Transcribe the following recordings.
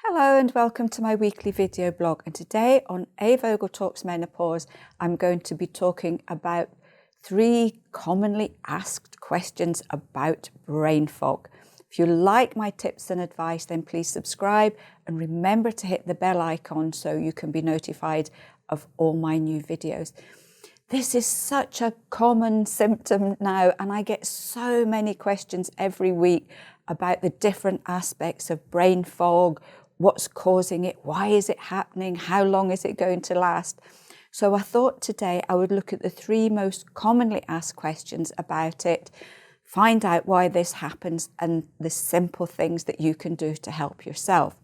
Hello and welcome to my weekly video blog, and today on A Vogel Talks Menopause I'm going to be talking about 3 commonly asked questions about brain fog. If you like my tips and advice, then please subscribe and remember to hit the bell icon so you can be notified of all my new videos. This is such a common symptom now, and I get so many questions every week about the different aspects of brain fog. What's causing it? Why is it happening? How long is it going to last? So I thought today I would look at the 3 most commonly asked questions about it, find out why this happens, and the simple things that you can do to help yourself.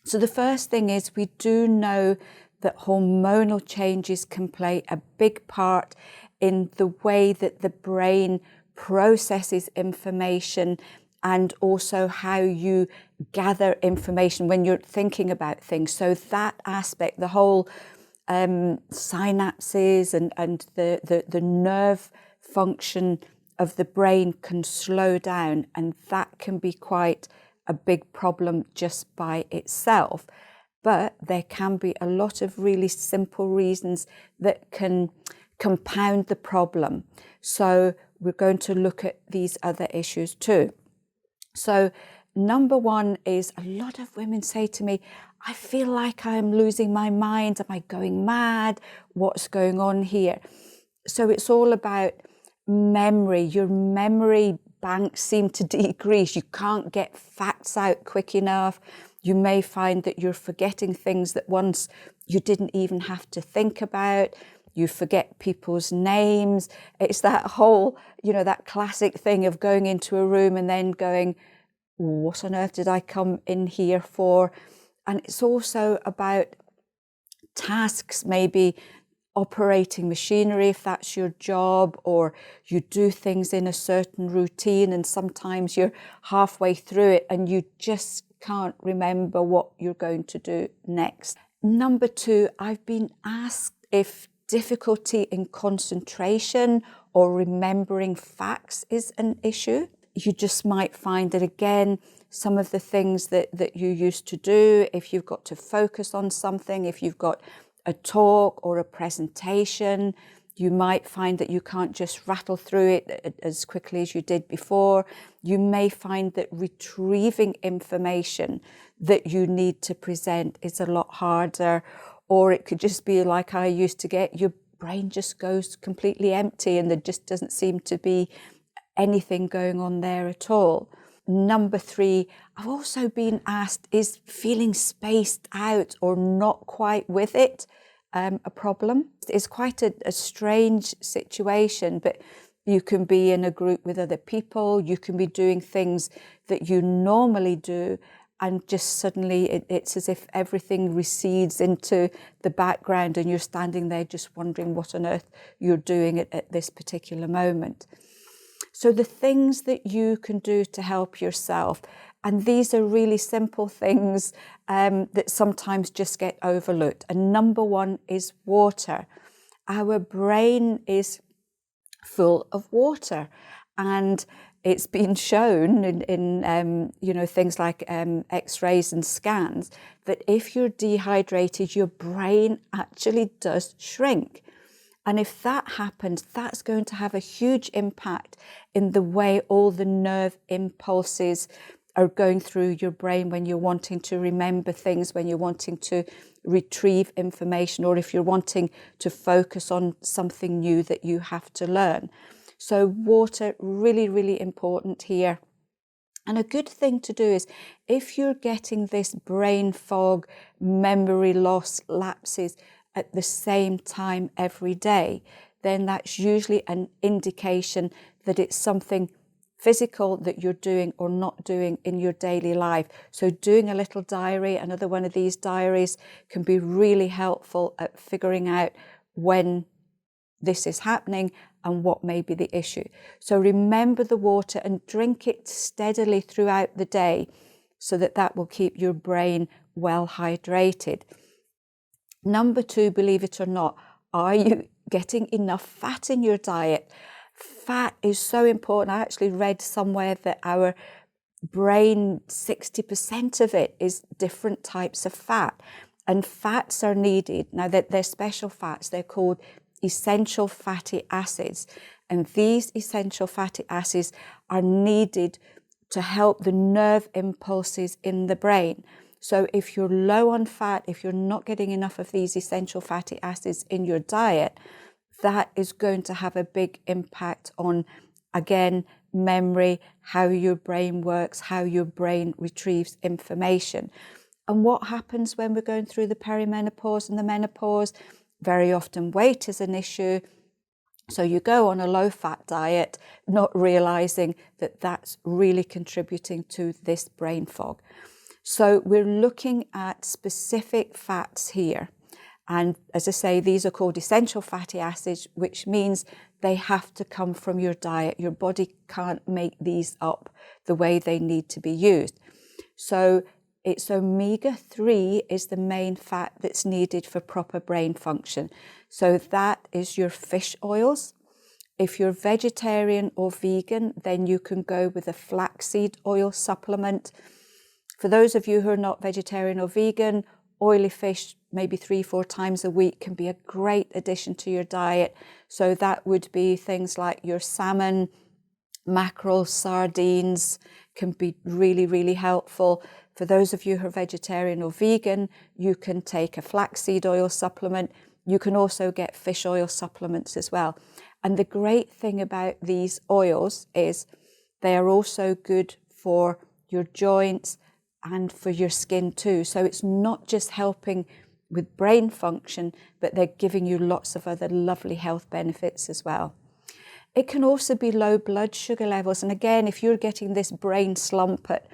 So the first thing is, we do know that hormonal changes can play a big part in the way that the brain processes information, and also how you gather information when you're thinking about things. So that aspect, the whole synapses and the nerve function of the brain can slow down, and that can be quite a big problem just by itself. But there can be a lot of really simple reasons that can compound the problem. So we're going to look at these other issues too. So number 1 is, a lot of women say to me, I feel like I'm losing my mind. Am I going mad? What's going on here? So it's all about memory. Your memory banks seem to decrease. You can't get facts out quick enough. You may find that you're forgetting things that once you didn't even have to think about. You forget people's names. It's that whole, that classic thing of going into a room and then going, what on earth did I come in here for? And it's also about tasks, maybe operating machinery, if that's your job, or you do things in a certain routine and sometimes you're halfway through it and you just can't remember what you're going to do next. Number 2, I've been asked if difficulty in concentration or remembering facts is an issue. You just might find that, again, some of the things that you used to do, if you've got to focus on something, if you've got a talk or a presentation, you might find that you can't just rattle through it as quickly as you did before. You may find that retrieving information that you need to present is a lot harder, or it could just be like I used to get, your brain just goes completely empty and there just doesn't seem to be anything going on there at all. Number 3, I've also been asked, is feeling spaced out or not quite with it a problem? It's quite a strange situation, but you can be in a group with other people, you can be doing things that you normally do, and just suddenly it's as if everything recedes into the background and you're standing there just wondering what on earth you're doing at this particular moment. So the things that you can do to help yourself, and these are really simple things that sometimes just get overlooked. And number 1 is water. Our brain is full of water, and it's been shown in things like x-rays and scans that if you're dehydrated, your brain actually does shrink. And if that happens, that's going to have a huge impact in the way all the nerve impulses are going through your brain when you're wanting to remember things, when you're wanting to retrieve information, or if you're wanting to focus on something new that you have to learn. So water, really, really important here. And a good thing to do is, if you're getting this brain fog, memory loss, lapses at the same time every day, then that's usually an indication that it's something physical that you're doing or not doing in your daily life. So doing a little diary, another one of these diaries, can be really helpful at figuring out when this is happening and what may be the issue. So remember the water and drink it steadily throughout the day so that will keep your brain well hydrated. Number 2, believe it or not, are you getting enough fat in your diet? Fat is so important. I actually read somewhere that our brain, 60% of it is different types of fat. And fats are needed. Now, they're special fats. They're called essential fatty acids. And these essential fatty acids are needed to help the nerve impulses in the brain. So if you're low on fat, if you're not getting enough of these essential fatty acids in your diet, that is going to have a big impact on, again, memory, how your brain works, how your brain retrieves information. And what happens when we're going through the perimenopause and the menopause? Very often weight is an issue. So you go on a low-fat diet, not realizing that that's really contributing to this brain fog. So we're looking at specific fats here. And as I say, these are called essential fatty acids, which means they have to come from your diet. Your body can't make these up the way they need to be used. So it's omega-3 is the main fat that's needed for proper brain function. So that is your fish oils. If you're vegetarian or vegan, then you can go with a flaxseed oil supplement. For those of you who are not vegetarian or vegan, oily fish, maybe 3-4 times a week, can be a great addition to your diet. So that would be things like your salmon, mackerel, sardines can be really, really helpful. For those of you who are vegetarian or vegan, you can take a flaxseed oil supplement. You can also get fish oil supplements as well. And the great thing about these oils is they are also good for your joints and for your skin too. So it's not just helping with brain function, but they're giving you lots of other lovely health benefits as well. It can also be low blood sugar levels. And again, if you're getting this brain slump at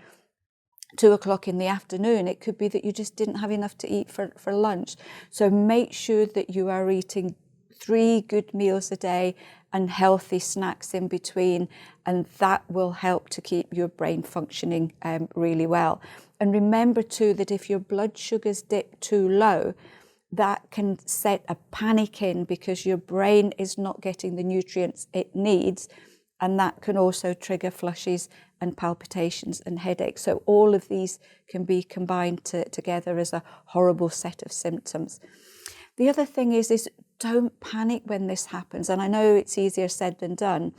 2 o'clock in the afternoon, it could be that you just didn't have enough to eat for lunch. So make sure that you are eating 3 good meals a day and healthy snacks in between, and that will help to keep your brain functioning really well. And remember too that if your blood sugars dip too low, that can set a panic in because your brain is not getting the nutrients it needs, and that can also trigger flushes and palpitations and headaches. So all of these can be combined together as a horrible set of symptoms. The other thing is don't panic when this happens. And I know it's easier said than done.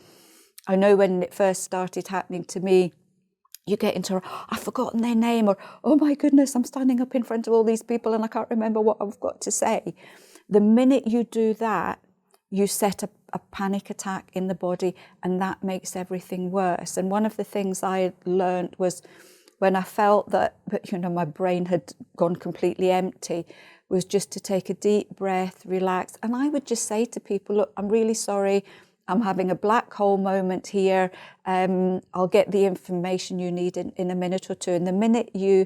I know when it first started happening to me, you get into, I've forgotten their name, or, oh my goodness, I'm standing up in front of all these people and I can't remember what I've got to say. The minute you do that, you set a panic attack in the body, and that makes everything worse. And one of the things I learned was when I felt that my brain had gone completely empty, was just to take a deep breath, relax. And I would just say to people, look, I'm really sorry. I'm having a black hole moment here. I'll get the information you need in a minute or two. And the minute you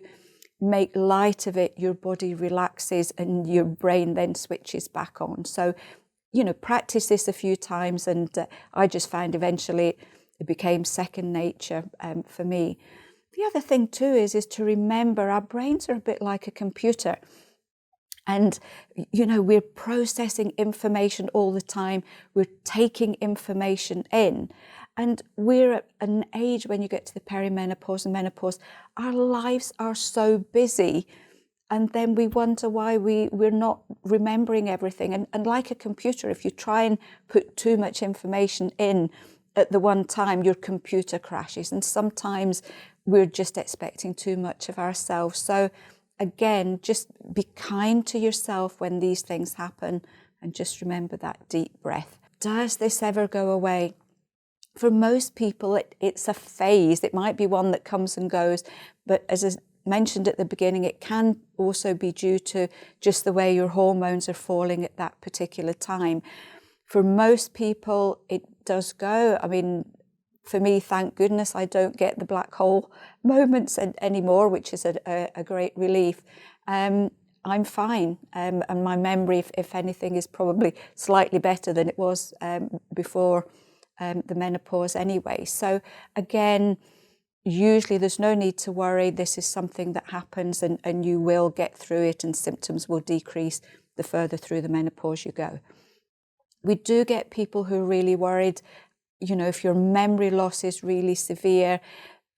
make light of it, your body relaxes and your brain then switches back on. So, practice this a few times, and I just found eventually it became second nature for me. The other thing too is to remember our brains are a bit like a computer. And, we're processing information all the time. We're taking information in. And we're at an age when you get to the perimenopause and menopause, our lives are so busy. And then we wonder why we're not remembering everything. And like a computer, if you try and put too much information in at the one time, your computer crashes. And sometimes we're just expecting too much of ourselves. So again, just be kind to yourself when these things happen, and just remember that deep breath. Does this ever go away? For most people, it's a phase. It might be one that comes and goes, but as I mentioned at the beginning, it can also be due to just the way your hormones are falling at that particular time. For most people, it does go. I mean, for me, thank goodness I don't get the black hole moments anymore, which is a great relief. I'm fine, and my memory, if anything, is probably slightly better than it was before the menopause anyway. So again, usually there's no need to worry. This is something that happens, and you will get through it, and symptoms will decrease the further through the menopause you go. We do get people who are really worried, if your memory loss is really severe.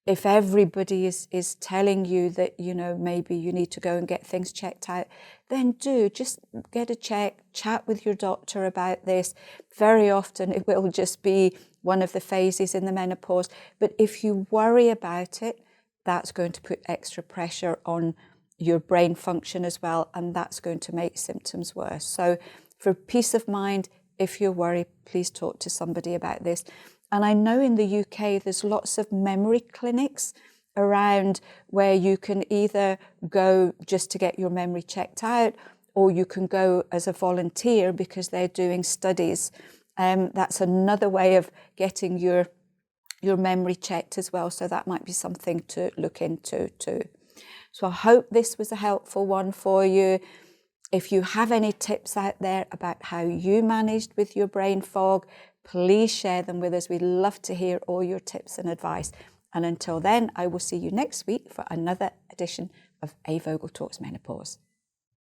if everybody is telling you that, maybe you need to go and get things checked out, then do just get a check, chat with your doctor about this. Very often it will just be one of the phases in the menopause. But if you worry about it, that's going to put extra pressure on your brain function as well, and that's going to make symptoms worse. So for peace of mind, if you're worried, please talk to somebody about this. And I know in the UK there's lots of memory clinics around where you can either go just to get your memory checked out, or you can go as a volunteer because they're doing studies. That's another way of getting your memory checked as well. So that might be something to look into too. So I hope this was a helpful one for you. If you have any tips out there about how you managed with your brain fog, please share them with us. We'd love to hear all your tips and advice. And until then, I will see you next week for another edition of A. Vogel Talks Menopause.